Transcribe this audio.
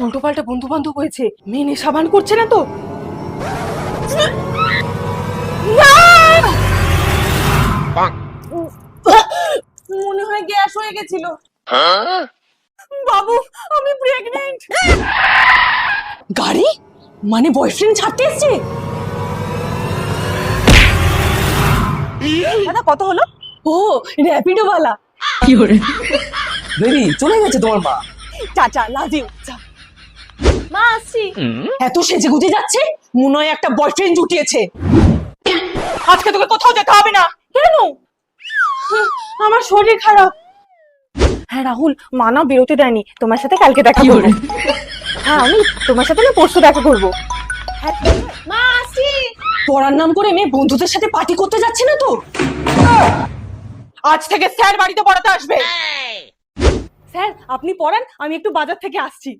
উল্টো পাল্টা বন্ধু বান্ধব হয়েছে, মেয়ে নেশা ভান করছে না তো? মনে হয় গ্যাস হয়ে গেছিল। বাবু, আমি প্রেগন্যান্ট। গাড়ি মানে বয়ফ্রেন্ড ছাড়তে এসছে? দাদা কত হলো? ও র্যাপিডো वाला। বেবি চলে গেছে তোমার মা। চাচা লাভ ইউ। মা আসছি। এত সেজে গুজে যাচ্ছে, মনে হয় একটা বয়ফ্রেন্ড জুটিয়েছে। আজকে তোকে কোথাও যেতে হবে না। কেন? আমার শরীর খারাপ। হ্যাঁ রাহুল, মা না বেরোতে দেয়নি, তোমার সাথে কালকে দেখা করবো। হ্যাঁ আমি তোমার সাথে না পরশু দেখা করবো। মা আসছি। পড়ার নাম করে মেয়ে বন্ধুদের সাথে পার্টি করতে যাচ্ছে না তো? আজ থেকে স্যার বাড়িতে পড়াতে আসবে। স্যার আপনি পড়ান, আমি একটু বাজার থেকে আসছি।